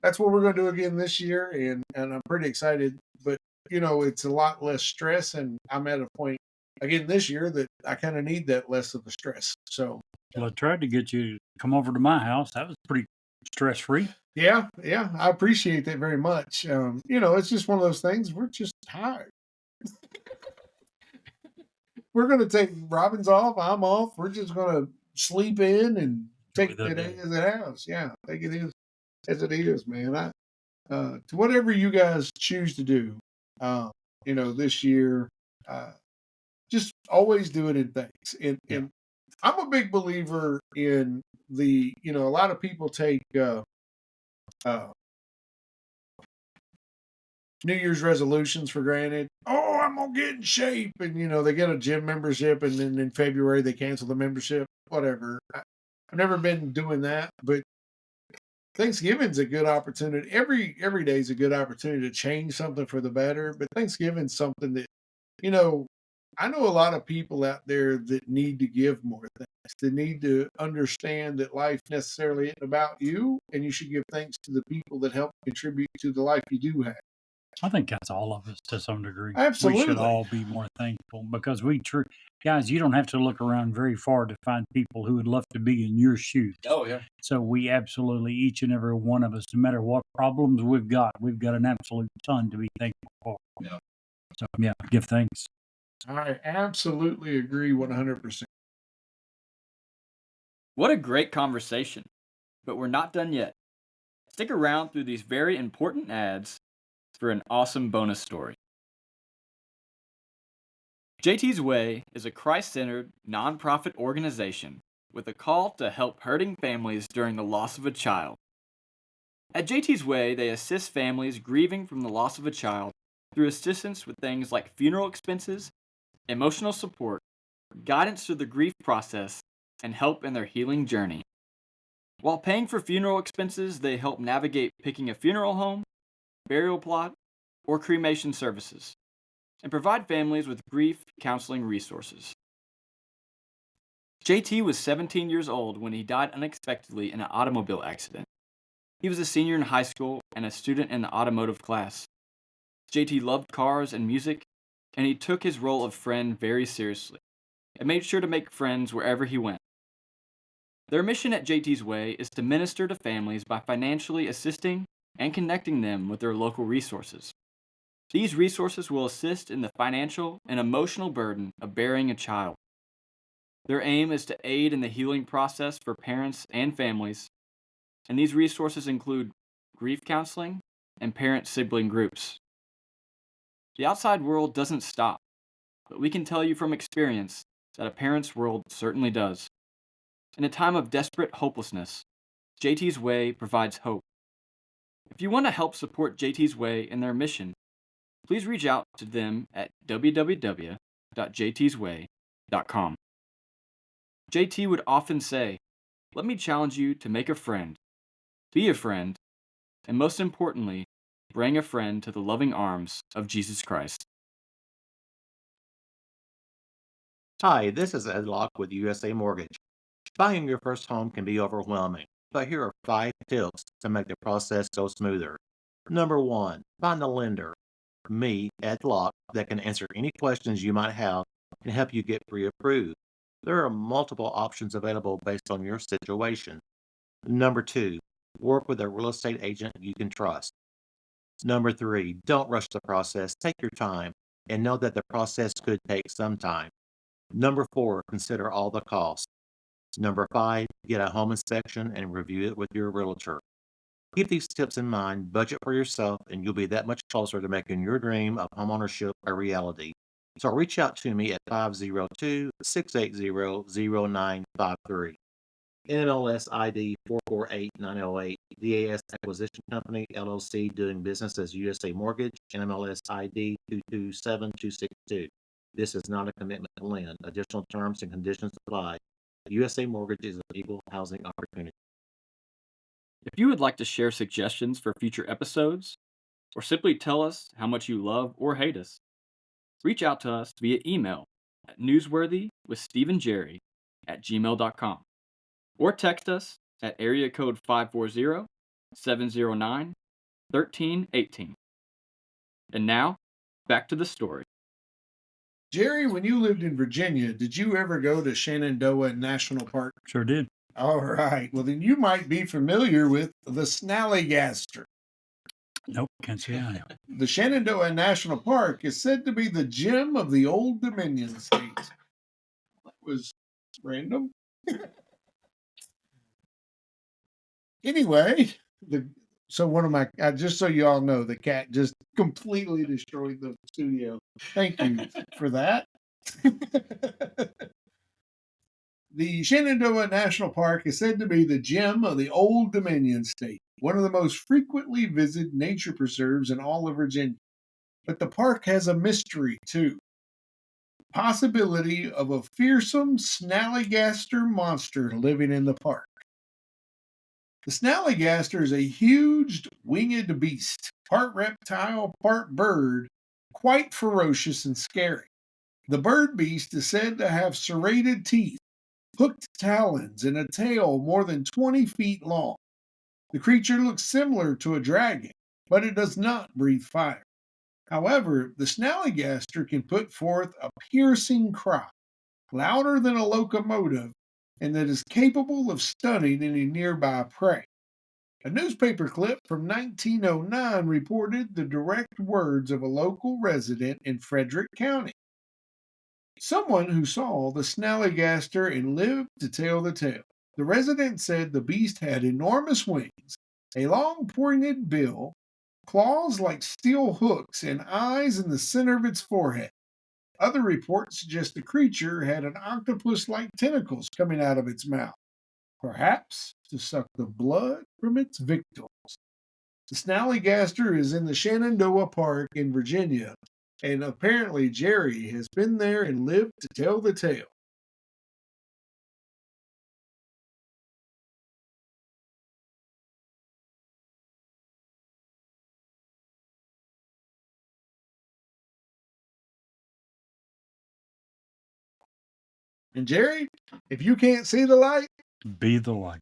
E: that's what we're going to do again this year, and I'm pretty excited. But it's a lot less stress, and I'm at a point again this year that I kind of need that less of a stress. So,
B: Well, I tried to get you to come over to my house. That was pretty stress free.
E: yeah, I appreciate that very much. It's just one of those things. We're just tired. We're going to take Robin's off. I'm off. We're just going to sleep in and take
B: the
E: it
B: day.
E: as it is. Yeah, take it as it is, man. To whatever you guys choose to do, this year, just always do it in thanks. And I'm a big believer in a lot of people take New Year's resolutions for granted. Oh, I'm gonna get in shape, and they get a gym membership, and then in February they cancel the membership. Whatever. I've never been doing that, but Thanksgiving's a good opportunity. Every day is a good opportunity to change something for the better. But Thanksgiving's something that, I know a lot of people out there that need to give more thanks. They need to understand that life necessarily isn't about you, and you should give thanks to the people that help contribute to the life you do have.
B: I think that's all of us to some degree. We
E: Absolutely.
B: should all be more thankful because guys, you don't have to look around very far to find people who would love to be in your shoes.
F: Oh yeah.
B: So we absolutely, each and every one of us, no matter what problems we've got an absolute ton to be thankful for.
F: Yeah.
B: So yeah, give thanks.
E: I absolutely agree 100%.
G: What a great conversation. But we're not done yet. Stick around through these very important ads for an awesome bonus story. JT's Way is a Christ-centered, nonprofit organization with a call to help hurting families during the loss of a child. At JT's Way, they assist families grieving from the loss of a child through assistance with things like funeral expenses, emotional support, guidance through the grief process, and help in their healing journey. While paying for funeral expenses, they help navigate picking a funeral home, burial plot, or cremation services, and provide families with grief counseling resources. JT was 17 years old when he died unexpectedly in an automobile accident. He was a senior in high school and a student in the automotive class. JT loved cars and music, and he took his role of friend very seriously and made sure to make friends wherever he went. Their mission at JT's Way is to minister to families by financially assisting and connecting them with their local resources. These resources will assist in the financial and emotional burden of bearing a child. Their aim is to aid in the healing process for parents and families, and these resources include grief counseling and parent-sibling groups. The outside world doesn't stop, but we can tell you from experience that a parent's world certainly does. In a time of desperate hopelessness, JT's Way provides hope. If you want to help support JT's Way in their mission, please reach out to them at www.jtsway.com. JT would often say, "Let me challenge you to make a friend, be a friend, and most importantly, bring a friend to the loving arms of Jesus Christ."
C: Hi, this is Ed Locke with USA Mortgage. Buying your first home can be overwhelming, but here are 5 tips to make the process go smoother. Number 1, find a lender, me, Ed Locke, that can answer any questions you might have and help you get pre-approved. There are multiple options available based on your situation. Number 2, work with a real estate agent you can trust. Number 3, don't rush the process. Take your time and know that the process could take some time. Number 4, consider all the costs. Number 5, get a home inspection and review it with your realtor. Keep these tips in mind, budget for yourself, and you'll be that much closer to making your dream of homeownership a reality. So reach out to me at 502-680-0953. NMLS ID 448908, DAS Acquisition Company, LLC, doing business as USA Mortgage, NMLS ID 227262. This is not a commitment to lend. Additional terms and conditions apply. USA Mortgage is an equal housing opportunity.
G: If you would like to share suggestions for future episodes, or simply tell us how much you love or hate us, reach out to us via email at newsworthywithsteveandjerry@gmail.com or text us at area code 540-709-1318. And now, back to the story.
E: Jerry, when you lived in Virginia, did you ever go to Shenandoah National Park?
B: Sure did.
E: All right. Well, then you might be familiar with the Snallygaster.
B: Nope, can't say I am.
E: The Shenandoah National Park is said to be the gem of the Old Dominion states. That was random. Anyway, so one of my just so you all know, the cat just completely destroyed the studio. Thank you for that. The Shenandoah National Park is said to be the gem of the Old Dominion state, one of the most frequently visited nature preserves in all of Virginia. But the park has a mystery too. Possibility of a fearsome snallygaster monster living in the park. The snallygaster is a huge winged beast, part reptile, part bird, quite ferocious and scary. The bird beast is said to have serrated teeth, hooked talons, and a tail more than 20 feet long. The creature looks similar to a dragon, but it does not breathe fire. However, the snallygaster can put forth a piercing cry, louder than a locomotive, and that is capable of stunning any nearby prey. A newspaper clip from 1909 reported the direct words of a local resident in Frederick County. Someone who saw the snallygaster and lived to tell the tale. The resident said the beast had enormous wings, a long pointed bill, claws like steel hooks, and eyes in the center of its forehead. Other reports suggest the creature had an octopus-like tentacles coming out of its mouth, perhaps to suck the blood from its victims. The snallygaster is in the Shenandoah Park in Virginia, and apparently Jerry has been there and lived to tell the tale. And Jerry, if you can't see the light,
B: Be the light.